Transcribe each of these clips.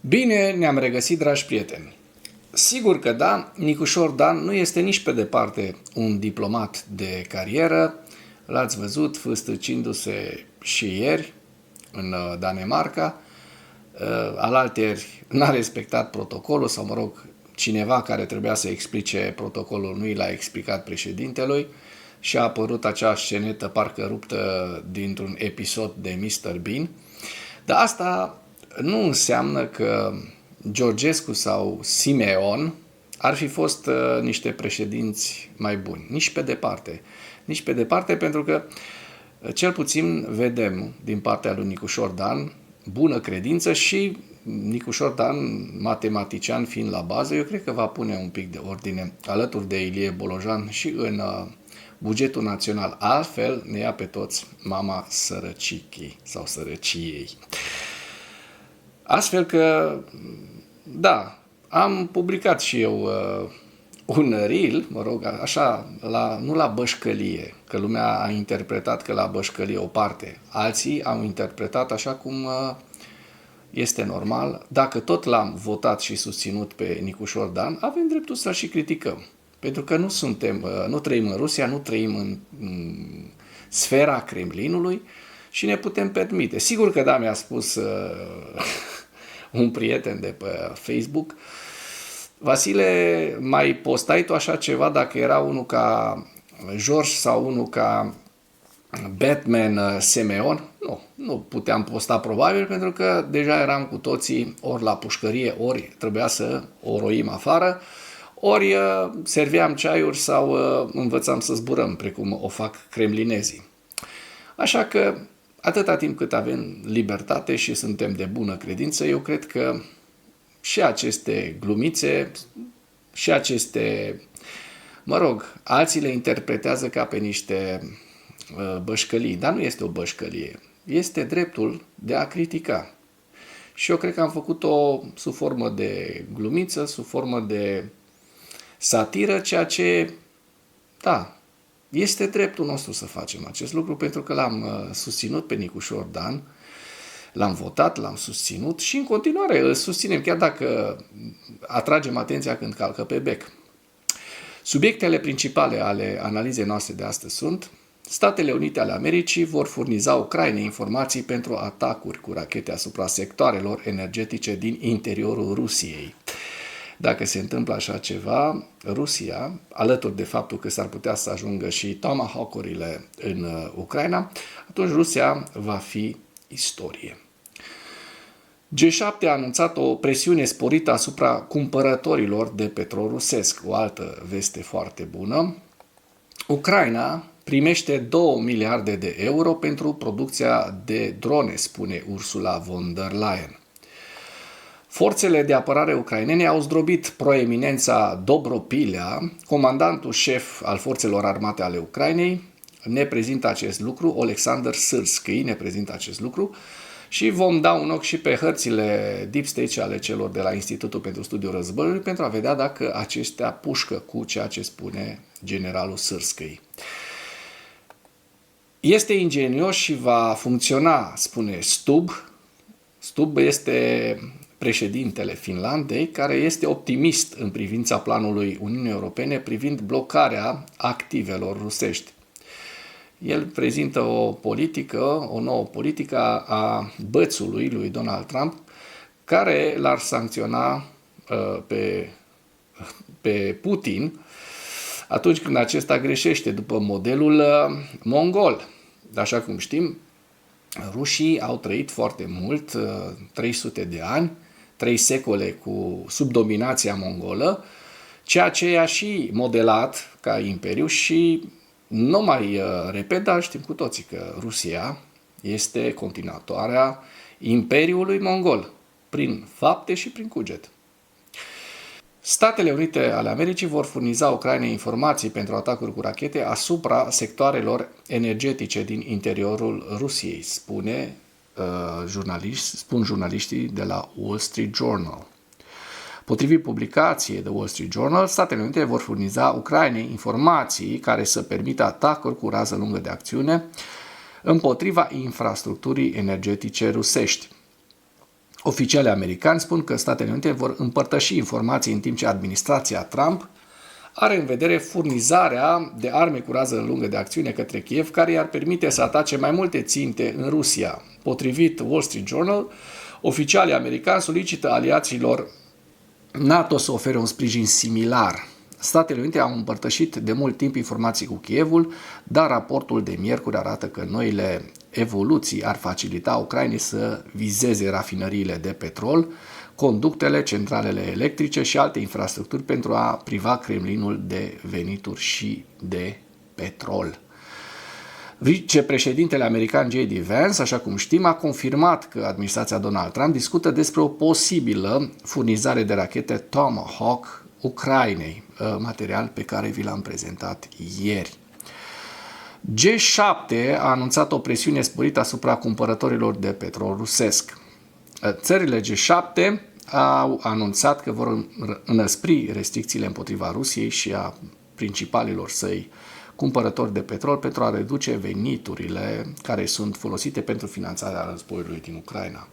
Bine ne-am regăsit, dragi prieteni! Sigur că da, Nicușor Dan nu este nici pe departe un diplomat de carieră. L-ați văzut fâstăcindu-se și ieri în Danemarca. Alaltăieri n-a respectat protocolul sau, mă rog, cineva care trebuia să explice protocolul nu i l-a explicat președintelui și a apărut acea scenetă parcă ruptă dintr-un episod de Mr. Bean. Dar asta nu înseamnă că Georgescu sau Simeon ar fi fost niște președinți mai buni. Nici pe departe. Nici pe departe, pentru că cel puțin vedem din partea lui Nicușor Dan bună credință și Nicușor Dan, matematician fiind la bază, eu cred că va pune un pic de ordine alături de Ilie Bolojan și în bugetul național. Altfel ne ia pe toți mama sărăcichii sau sărăciei. Astfel că, da, am publicat și eu un reel, mă rog, așa, nu la bășcălie, că lumea a interpretat că la bășcălie o parte. Alții au interpretat așa cum este normal. Dacă tot l-am votat și susținut pe Nicușor Dan, avem dreptul să-l și criticăm. Pentru că nu trăim în Rusia, nu trăim în sfera Kremlinului și ne putem permite. Sigur că da, mi-a spus un prieten de pe Facebook: Vasile, mai postai tu așa ceva dacă era unul ca George sau unul ca Batman Simeon? Nu puteam posta probabil, pentru că deja eram cu toții ori la pușcărie, ori trebuia să o roim afară, ori serveam ceaiuri sau învățam să zburăm, precum o fac kremlinezii. Așa că, atâta timp cât avem libertate și suntem de bună credință, eu cred că și aceste glumițe, și aceste, mă rog, alții le interpretează ca pe niște bășcălii, dar nu este o bășcălie. Este dreptul de a critica. Și eu cred că am făcut-o sub formă de glumiță, sub formă de satiră, ceea ce, da, este dreptul nostru să facem acest lucru, pentru că l-am susținut pe Nicușor Dan, l-am votat, l-am susținut și în continuare îl susținem, chiar dacă atragem atenția când calcă pe bec. Subiectele principale ale analizei noastre de astăzi sunt: Statele Unite ale Americii vor furniza Ucrainei informații pentru atacuri cu rachete asupra sectoarelor energetice din interiorul Rusiei. Dacă se întâmplă așa ceva, Rusia, alături de faptul că s-ar putea să ajungă și Tomahawk-urile în Ucraina, atunci Rusia va fi istorie. G7 a anunțat o presiune sporită asupra cumpărătorilor de petrol rusesc. O altă veste foarte bună. Ucraina primește 2 miliarde de euro pentru producția de drone, spune Ursula von der Leyen. Forțele de apărare ucrainene au zdrobit proeminența Dobropilea. Comandantul șef al forțelor armate ale Ucrainei ne prezintă acest lucru, Oleksandr Syrskyi ne prezintă acest lucru, și vom da un ochi și pe hărțile deep state ale celor de la Institutul pentru Studiul Războiului pentru a vedea dacă acestea pușcă cu ceea ce spune generalul Syrskyi. Este ingenios și va funcționa, spune Stubb. Stubb este președintele Finlandei, care este optimist în privința planului Uniunii Europene privind blocarea activelor rusești. El prezintă o nouă politică a bățului lui Donald Trump, care l-ar sancționa pe Putin atunci când acesta greșește după modelul mongol. Așa cum știm, rușii au trăit foarte mult, 300 de ani, 3 secole sub dominația mongolă, ceea ce i-a și modelat ca imperiu și nu mai repet, dar știm cu toții că Rusia este continuatoarea Imperiului Mongol, prin fapte și prin cuget. Statele Unite ale Americii vor furniza Ucrainei informații pentru atacuri cu rachete asupra sectoarelor energetice din interiorul Rusiei, spun jurnaliștii de la Wall Street Journal. Potrivit publicației The Wall Street Journal, Statele Unite vor furniza Ucrainei informații care să permită atacuri cu rază lungă de acțiune împotriva infrastructurii energetice rusești. Oficiali americani spun că Statele Unite vor împărtăși informații în timp ce administrația Trump are în vedere furnizarea de arme cu rază lungă de acțiune către Kiev, care i-ar permite să atace mai multe ținte în Rusia. Potrivit Wall Street Journal, oficialii americani solicită aliaților NATO să ofere un sprijin similar. Statele Unite au împărtășit de mult timp informații cu Kievul, dar raportul de miercuri arată că noile evoluții ar facilita Ucrainei să vizeze rafinăriile de petrol, conductele, centralele electrice și alte infrastructuri pentru a priva Kremlinul de venituri și de petrol. Vicepreședintele american J.D. Vance, așa cum știm, a confirmat că administrația Donald Trump discută despre o posibilă furnizare de rachete Tomahawk Ucrainei, material pe care vi l-am prezentat ieri. G7 a anunțat o presiune sporită asupra cumpărătorilor de petrol rusesc. Țările G7 au anunțat că vor înăspri restricțiile împotriva Rusiei și a principalilor săi cumpărători de petrol pentru a reduce veniturile care sunt folosite pentru finanțarea războiului din Ucraina.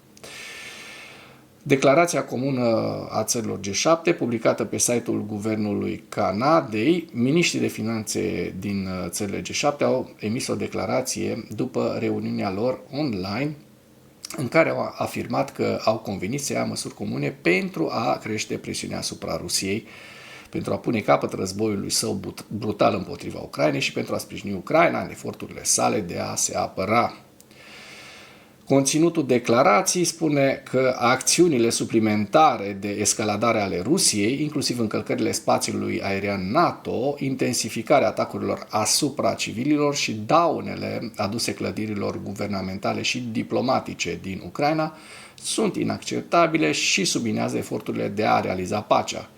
Declarația comună a țărilor G7, publicată pe site-ul Guvernului Canadei, miniștrii de finanțe din țările G7 au emis o declarație după reuniunea lor online, în care au afirmat că au convenit să ia măsuri comune pentru a crește presiunea asupra Rusiei, pentru a pune capăt războiului său brutal împotriva Ucrainei și pentru a sprijini Ucraina în eforturile sale de a se apăra. Conținutul declarației spune că acțiunile suplimentare de escaladare ale Rusiei, inclusiv încălcările spațiului aerian NATO, intensificarea atacurilor asupra civililor și daunele aduse clădirilor guvernamentale și diplomatice din Ucraina, sunt inacceptabile și subminează eforturile de a realiza pacea.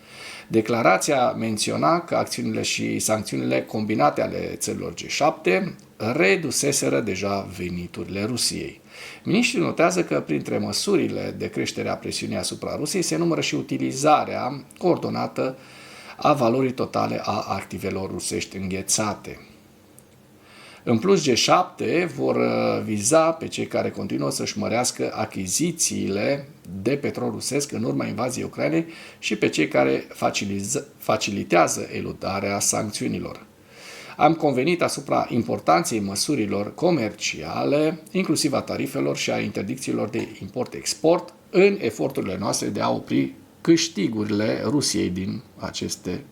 Declarația menționa că acțiunile și sancțiunile combinate ale țărilor G7 reduseseră deja veniturile Rusiei. Miniștrii notează că printre măsurile de creștere a presiunii asupra Rusiei se numără și utilizarea coordonată a valorii totale a activelor rusești înghețate. În plus, G7 vor viza pe cei care continuă să-și mărească achizițiile de petrol rusesc în urma invaziei Ucrainei și pe cei care facilitează eludarea sancțiunilor. Am convenit asupra importanței măsurilor comerciale, inclusiv a tarifelor și a interdicțiilor de import-export, în eforturile noastre de a opri câștigurile Rusiei din aceste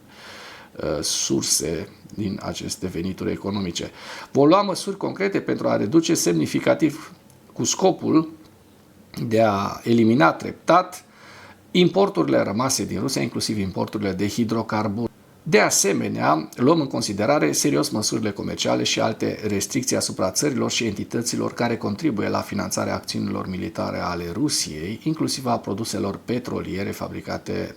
surse, din aceste venituri economice. Vom lua măsuri concrete pentru a reduce semnificativ, cu scopul de a elimina treptat importurile rămase din Rusia, inclusiv importurile de hidrocarburi. De asemenea, luăm în considerare serios măsurile comerciale și alte restricții asupra țărilor și entităților care contribuie la finanțarea acțiunilor militare ale Rusiei, inclusiv a produselor petroliere fabricate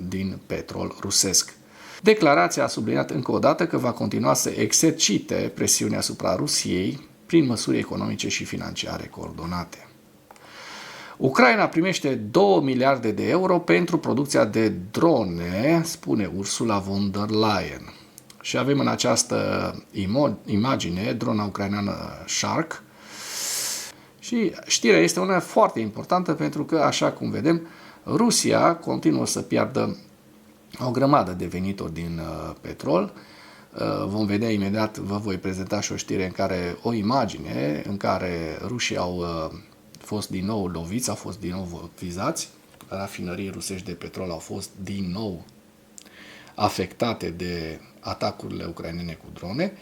din petrol rusesc. Declarația a subliniat încă o dată că va continua să exercite presiunea asupra Rusiei prin măsuri economice și financiare coordonate. Ucraina primește 2 miliarde de euro pentru producția de drone, spune Ursula von der Leyen. Și avem în această imagine drona ucraineană Shark. Și știrea este una foarte importantă pentru că, așa cum vedem, Rusia continuă să piardă o grămadă de venituri din petrol. Vom vedea imediat, vă voi prezenta și o știre în care, o imagine în care rușii au fost din nou loviți, au fost din nou vizați, rafinării rusești de petrol au fost din nou afectate de atacurile ucrainene cu drone.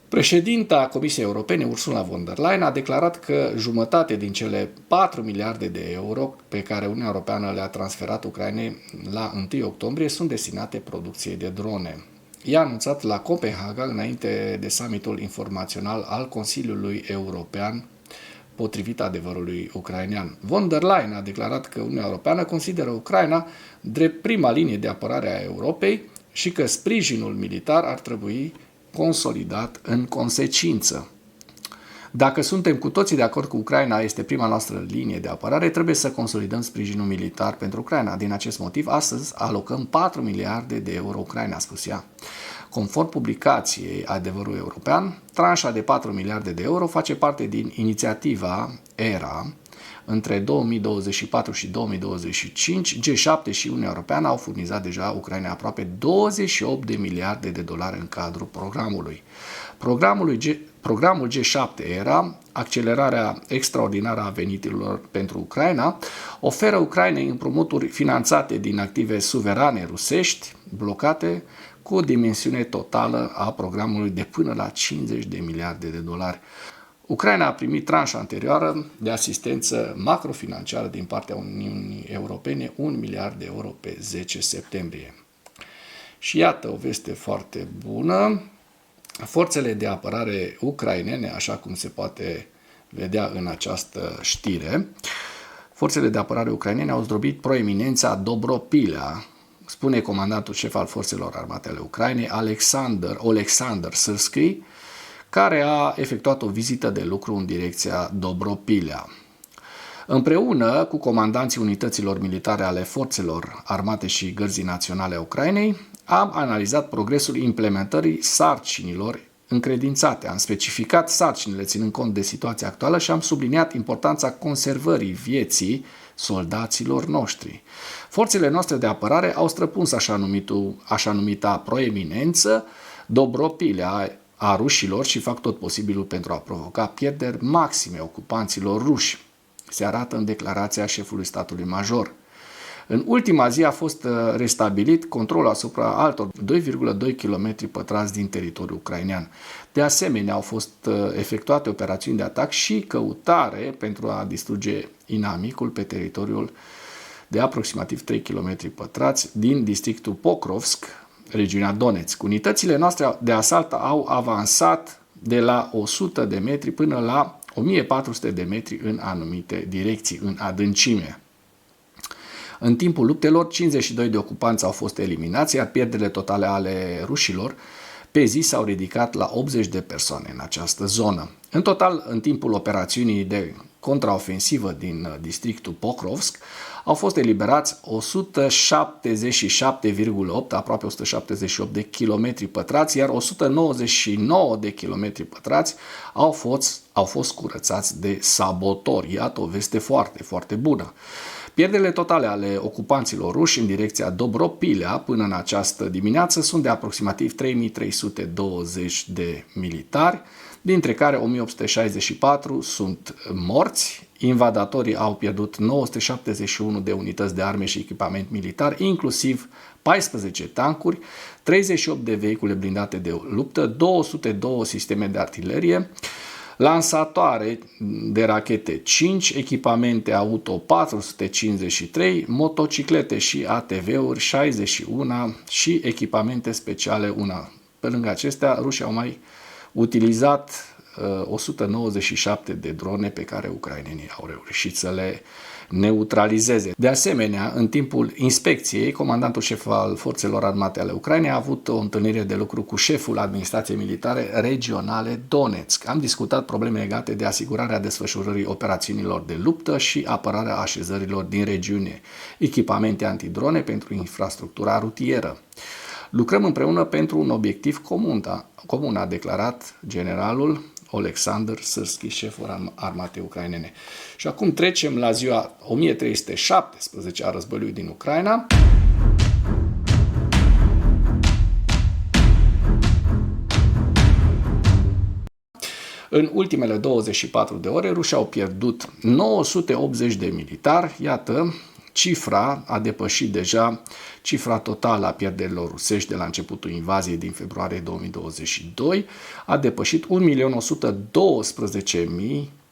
Președinta Comisiei Europene, Ursula von der Leyen, a declarat că jumătate din cele 4 miliarde de euro pe care Uniunea Europeană le-a transferat Ucrainei la 1 octombrie sunt destinate producției de drone. Ea a anunțat la Copenhaga, înainte de summitul informațional al Consiliului European, potrivit adevărului ucrainean. Von der Leyen a declarat că Uniunea Europeană consideră Ucraina drept prima linie de apărare a Europei și că sprijinul militar ar trebui consolidat în consecință. Dacă suntem cu toții de acord că Ucraina este prima noastră linie de apărare, trebuie să consolidăm sprijinul militar pentru Ucraina. Din acest motiv, astăzi alocăm 4 miliarde de euro Ucraina, a spus ea. Conform publicației Adevărul European, tranșa de 4 miliarde de euro face parte din inițiativa ERA, Între 2024 și 2025, G7 și Uniunea Europeană au furnizat deja Ucrainei aproape 28 de miliarde de dolari în cadrul programului. Programul G7 era accelerarea extraordinară a veniturilor pentru Ucraina, oferă Ucrainei împrumuturi finanțate din active suverane rusești, blocate, cu o dimensiune totală a programului de până la 50 de miliarde de dolari. Ucraina a primit tranșa anterioară de asistență macrofinanciară din partea Uniunii Europene, 1 miliard de euro pe 10 septembrie. Și iată o veste foarte bună. Forțele de apărare ucrainene, așa cum se poate vedea în această știre, forțele de apărare ucrainene au zdrobit proeminența Dobropilea, spune comandantul șef al forțelor armate ale Ucrainei, Oleksandr Syrskyi, care a efectuat o vizită de lucru în direcția Dobropilea. Împreună cu comandanții unităților militare ale forțelor armate și gărzii naționale a Ucrainei, am analizat progresul implementării sarcinilor încredințate, am specificat sarcinile ținând cont de situația actuală și am subliniat importanța conservării vieții soldaților noștri. Forțele noastre de apărare au străpuns așa numita proeminență Dobropilea a rușilor și fac tot posibilul pentru a provoca pierderi maxime ocupanților ruși. Se arată în declarația șefului statului major. În ultima zi a fost restabilit controlul asupra altor 2,2 km pătrați din teritoriul ucrainean. De asemenea, au fost efectuate operațiuni de atac și căutare pentru a distruge inamicul pe teritoriul de aproximativ 3 km pătrați din districtul Pokrovsk, regiunea Donetsk. Unitățile noastre de asalt au avansat de la 100 de metri până la 1400 de metri în anumite direcții, în adâncime. În timpul luptelor, 52 de ocupanți au fost eliminați, iar pierderile totale ale rușilor pe zi s-au ridicat la 80 de persoane în această zonă. În total, în timpul operațiunii de contraofensivă din districtul Pokrovsk, au fost eliberați 177,8, aproape 178 de kilometri pătrați, iar 199 de kilometri pătrați au fost curățați de sabotori. Iată o veste foarte, foarte bună. Pierderile totale ale ocupanților ruși în direcția Dobropilea până în această dimineață sunt de aproximativ 3320 de militari, dintre care 1864 sunt morți. Invadatorii au pierdut 971 de unități de arme și echipament militar, inclusiv 14 tancuri, 38 de vehicule blindate de luptă, 202 sisteme de artilerie, lansatoare de rachete 5, echipamente auto 453, motociclete și ATV-uri 61 și echipamente speciale 1. Pe lângă acestea, rușii au mai utilizat 197 de drone pe care ucrainenii au reușit să le neutralizeze. De asemenea, în timpul inspecției, comandantul șef al forțelor armate ale Ucrainei a avut o întâlnire de lucru cu șeful administrației militare regionale Donetsk. Am discutat probleme legate de asigurarea desfășurării operațiunilor de luptă și apărarea așezărilor din regiune, echipamente antidrone pentru infrastructura rutieră. Lucrăm împreună pentru un obiectiv comun, a declarat generalul Oleksandr Syrskyi, șeful armatei ucrainene. Și acum trecem la ziua 1317 a războiului din Ucraina. În ultimele 24 de ore, rușii au pierdut 980 de militari, iată, cifra a depășit deja cifra totală a pierderilor rusești de la începutul invaziei din februarie 2022, a depășit 1.112.000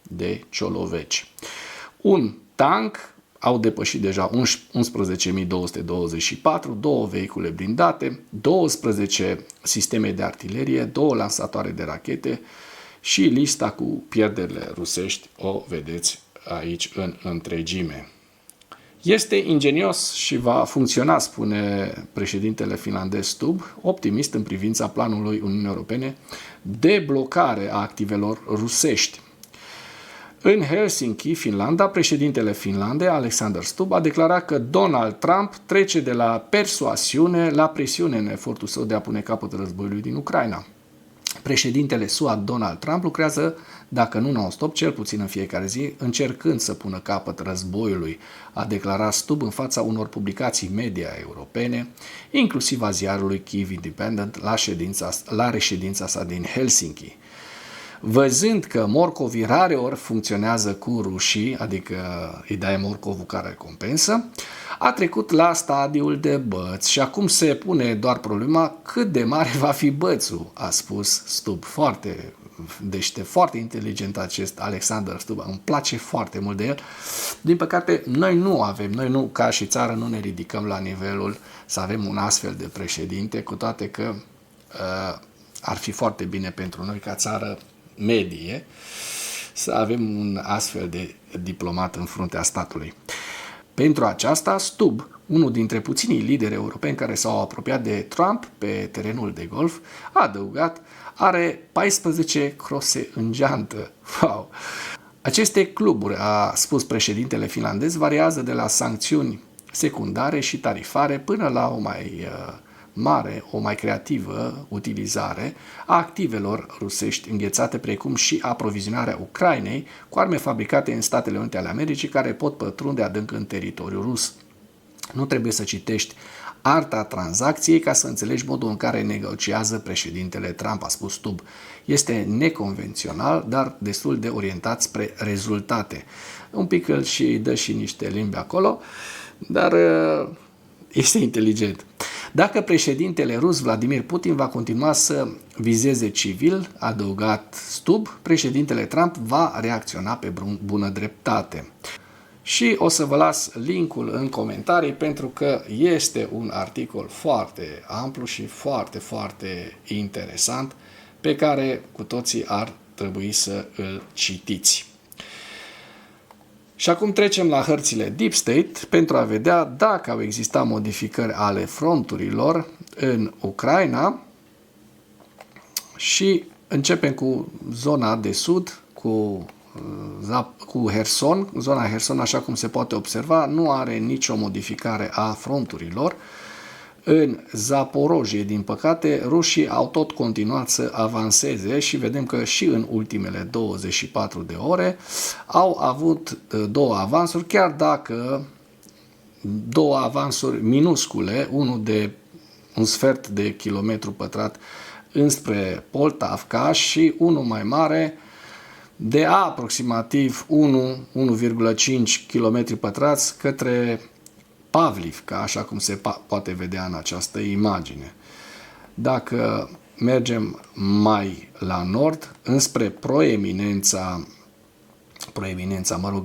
de cioloveci. Un tank au depășit deja 11.224, 2 vehicule blindate, 12 sisteme de artilerie, 2 lansatoare de rachete și lista cu pierderile rusești o vedeți aici în întregime. Este ingenios și va funcționa, spune președintele finlandez Stubb, optimist în privința planului Uniunii Europene de blocare a activelor rusești. În Helsinki, Finlanda, președintele Finlandei, Alexander Stubb, a declarat că Donald Trump trece de la persoasiune la presiune în efortul său de a pune capăt războiului din Ucraina. Președintele SUA Donald Trump lucrează, dacă nu non-stop, cel puțin în fiecare zi, încercând să pună capăt războiului, a declarat Stubb în fața unor publicații media europene, inclusiv a ziarului Kyiv Independent, la reședința sa din Helsinki. Văzând că morcovii rareori funcționează cu rușii, adică îi dai morcovul ca recompensă, a trecut la stadiul de băț și acum se pune doar problema cât de mare va fi bățul, a spus Stubb. Foarte deștept, foarte inteligent acest Alexander Stubb, îmi place foarte mult de el. Din păcate, noi nu, ca și țară, nu ne ridicăm la nivelul să avem un astfel de președinte, cu toate că ar fi foarte bine pentru noi ca țară medie să avem un astfel de diplomat în fruntea statului. Pentru aceasta, Stubb, unul dintre puținii lideri europeni care s-au apropiat de Trump pe terenul de golf, a adăugat, are 14 crose în geantă. Wow! Aceste cluburi, a spus președintele finlandez, variază de la sancțiuni secundare și tarifare până la o mai mare, o mai creativă utilizare a activelor rusești înghețate, precum și aprovizionarea Ucrainei cu arme fabricate în Statele Unite ale Americii, care pot pătrunde adânc în teritoriul rus. Nu trebuie să citești arta tranzacției ca să înțelegi modul în care negociază președintele Trump, a spus Stubb. Este neconvențional, dar destul de orientat spre rezultate. Un pic îi dă și niște limbi acolo, dar este inteligent. Dacă președintele rus Vladimir Putin va continua să vizeze civil, a adăugat Stubb, președintele Trump va reacționa pe bună dreptate. Și o să vă las linkul în comentarii pentru că este un articol foarte amplu și foarte, foarte interesant pe care cu toții ar trebui să îl citiți. Și acum trecem la hărțile Deep State pentru a vedea dacă au existat modificări ale fronturilor în Ucraina și începem cu zona de sud, cu Herson. Zona Herson, așa cum se poate observa, nu are nicio modificare a fronturilor. În Zaporojie, din păcate, rușii au tot continuat să avanseze și vedem că și în ultimele 24 de ore au avut două avansuri, chiar dacă două avansuri minuscule, unul de un sfert de kilometru pătrat înspre Poltavka și unul mai mare de aproximativ 1,5 km pătrați către Pavlivka, așa cum se poate vedea în această imagine. Dacă mergem mai la nord, înspre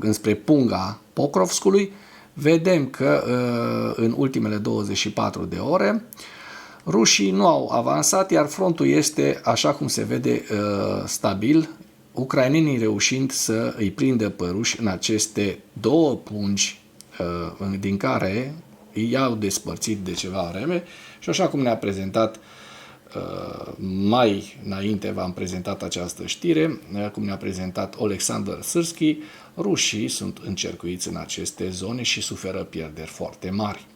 înspre punga Pokrovskului, vedem că în ultimele 24 de ore rușii nu au avansat, iar frontul este, așa cum se vede, stabil, ucrainenii reușind să îi prindă pe ruși în aceste două pungi din care i-au despărțit de ceva vreme și așa cum ne-a prezentat mai înainte, v-am prezentat această știre, cum ne-a prezentat Alexander Sirski, rușii sunt încercuiți în aceste zone și suferă pierderi foarte mari.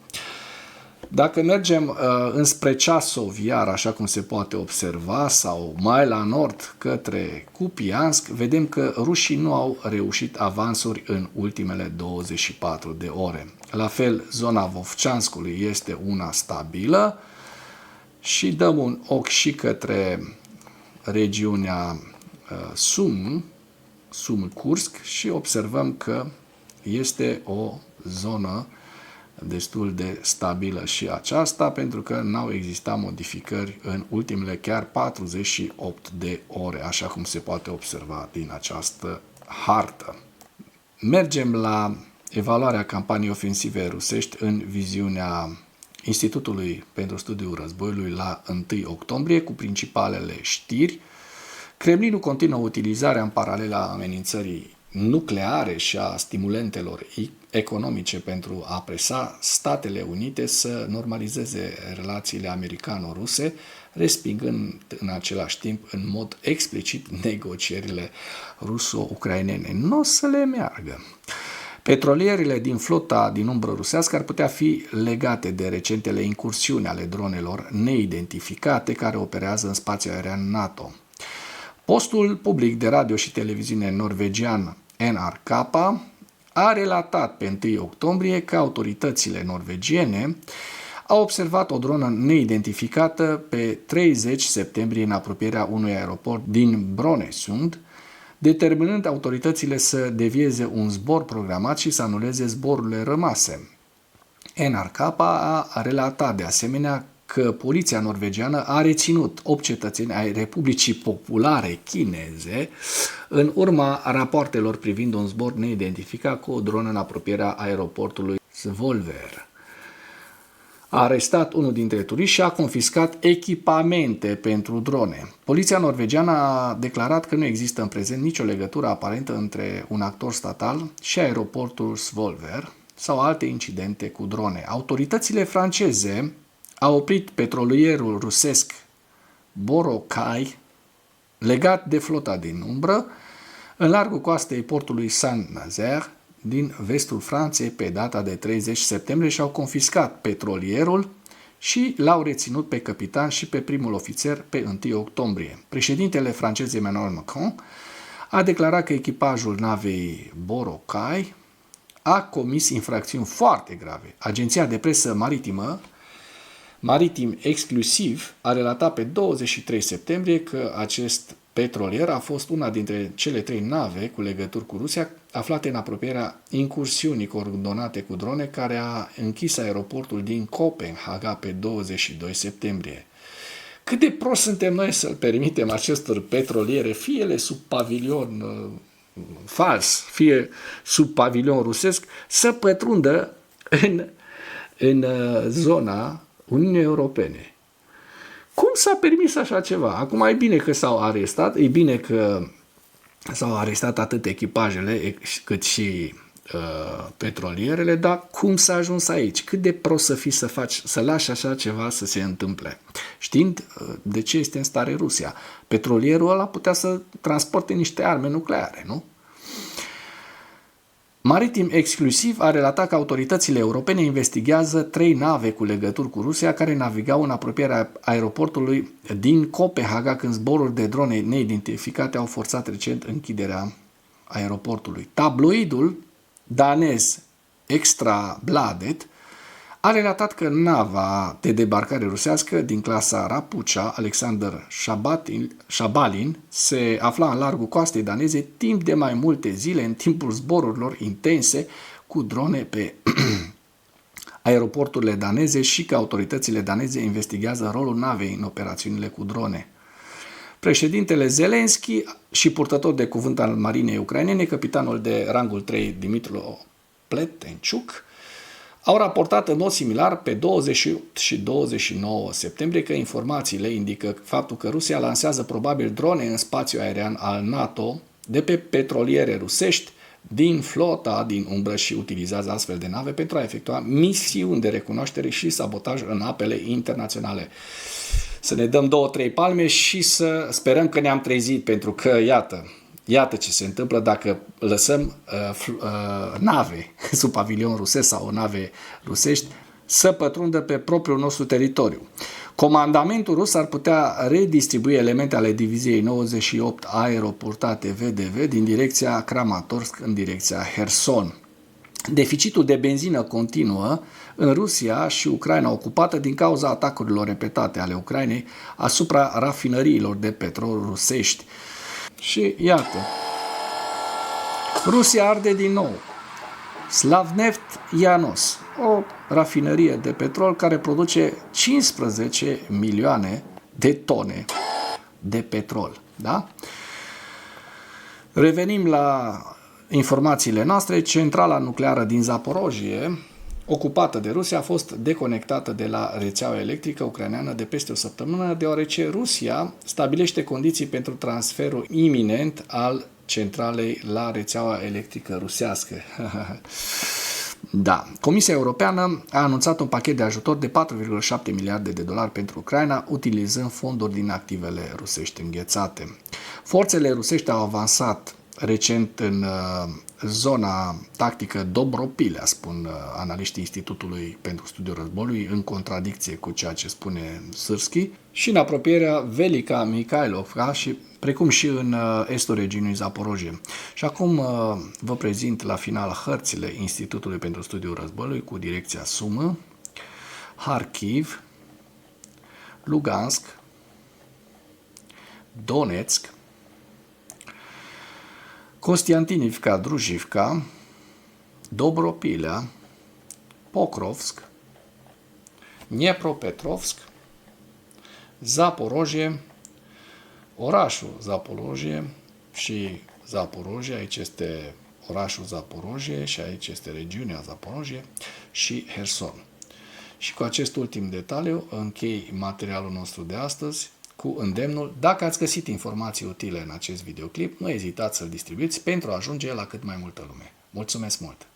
Dacă mergem înspre Ceasov, iar așa cum se poate observa, sau mai la nord către Kupiansk, vedem că rușii nu au reușit avansuri în ultimele 24 de ore. La fel, zona Vovceanskului este una stabilă și dăm un ochi și către regiunea Sum-Kursk și observăm că este o zonă destul de stabilă și aceasta, pentru că n-au existat modificări în ultimele chiar 48 de ore, așa cum se poate observa din această hartă. Mergem la evaluarea campaniei ofensive rusești în viziunea Institutului pentru Studiul Războiului la 1 octombrie, cu principalele știri. Kremlinul continuă utilizarea în paralel a amenințării nucleare și a stimulentelor economice pentru a presa Statele Unite să normalizeze relațiile americano-ruse, respingând în același timp în mod explicit negocierile ruso-ucrainene. Nu o să le meargă. Petrolierile din flota din umbră rusească ar putea fi legate de recentele incursiuni ale dronelor neidentificate care operează în spațiul aerian NATO. Postul public de radio și televiziune norvegian NRK a relatat pe 1 octombrie că autoritățile norvegiene au observat o dronă neidentificată pe 30 septembrie în apropierea unui aeroport din Brønnøysund, determinând autoritățile să devieze un zbor programat și să anuleze zborurile rămase. NRK a relatat de asemenea că poliția norvegiană a reținut 8 cetățeni ai Republicii Populare Chineze în urma rapoartelor privind un zbor neidentificat cu o dronă în apropierea aeroportului Svolvær. A arestat unul dintre turiști și a confiscat echipamente pentru drone. Poliția norvegiană a declarat că nu există în prezent nicio legătură aparentă între un actor statal și aeroportul Svolvær sau alte incidente cu drone. Autoritățile franceze au oprit petrolierul rusesc Boracay, legat de flota din umbră, în largul coastei portului Saint-Nazaire, din vestul Franței, pe data de 30 septembrie și au confiscat petrolierul și l-au reținut pe capitan și pe primul ofițer pe 1 octombrie. Președintele francez Emmanuel Macron a declarat că echipajul navei Boracay a comis infracțiuni foarte grave. Agenția de presă Maritim Exclusiv a relatat pe 23 septembrie că acest petrolier a fost una dintre cele 3 nave cu legături cu Rusia aflate în apropierea incursiunii coordonate cu drone care a închis aeroportul din Copenhaga pe 22 septembrie. Cât de prost suntem noi să-l permitem acestor petroliere, fie ele sub pavilion fals, fie sub pavilion rusesc, să pătrundă în zona Uniunii Europene. Cum s-a permis așa ceva? Acum e bine că s-au arestat, e bine că s-au arestat atât echipajele cât și petrolierele, dar cum s-a ajuns aici? Cât de prost să fii să lași așa ceva să se întâmple? Știind de ce este în stare Rusia. Petrolierul ăla putea să transporte niște arme nucleare, nu? Maritim Exclusiv a relatat că autoritățile europene investigează 3 nave cu legături cu Rusia care navigau în apropierea aeroportului din Copenhaga când zboruri de drone neidentificate au forțat recent închiderea aeroportului. Tabloidul danez Ekstrabladet a relatat că nava de debarcare rusească din clasa Rapucha, Alexander Shabalin, se afla în largul coastei daneze timp de mai multe zile în timpul zborurilor intense cu drone pe aeroporturile daneze și că autoritățile daneze investigează rolul navei în operațiunile cu drone. Președintele Zelensky și purtător de cuvânt al marinei ucrainene, capitanul de rangul 3 Dimitru Pletenciuc, au raportat în mod similar pe 28 și 29 septembrie că informațiile indică faptul că Rusia lansează probabil drone în spațiul aerian al NATO de pe petroliere rusești din flota din umbră și utilizează astfel de nave pentru a efectua misiuni de recunoaștere și sabotaj în apele internaționale. Să ne dăm 2-3 palme și să sperăm că ne-am trezit, pentru că, iată ce se întâmplă dacă lăsăm nave sub pavilion rusesc sau nave rusești să pătrundă pe propriul nostru teritoriu. Comandamentul rus ar putea redistribui elemente ale diviziei 98 aeroportate VDV din direcția Kramatorsk în direcția Herson. Deficitul de benzină continuă în Rusia și Ucraina ocupată din cauza atacurilor repetate ale Ucrainei asupra rafinăriilor de petrol rusești. Și iată, Rusia arde din nou. Slavneft Ianos, o rafinărie de petrol care produce 15 milioane de tone de petrol. Da? Revenim la informațiile noastre. Centrala nucleară din Zaporojie, ocupată de Rusia, a fost deconectată de la rețeaua electrică ucraineană de peste o săptămână, deoarece Rusia stabilește condiții pentru transferul iminent al centralei la rețeaua electrică rusească. Da. Comisia Europeană a anunțat un pachet de ajutor de 4,7 miliarde de dolari pentru Ucraina, utilizând fonduri din activele rusești înghețate. Forțele rusești au avansat recent în zona tactică Dobropilea, spun analiștii Institutului pentru Studiul Războiului, în contradicție cu ceea ce spune Sârski, și în apropierea Velica Mikhailovka și precum și în estul regiunii Zaporojie. Și acum vă prezint la final hărțile Institutului pentru Studiul Războiului cu direcția Sumă, Harkiv, Lugansk, Donetsk, Kostiantinivka, Druzhivka, Dobropilea, Pokrovsk, Dnepropetrovsk, Zaporojie, orașul Zaporojie și Zaporojie, aici este orașul Zaporojie și aici este regiunea Zaporojie și Herson. Și cu acest ultim detaliu închei materialul nostru de astăzi cu îndemnul, dacă ați găsit informații utile în acest videoclip, nu ezitați să-l distribuiți pentru a ajunge la cât mai multă lume. Mulțumesc mult!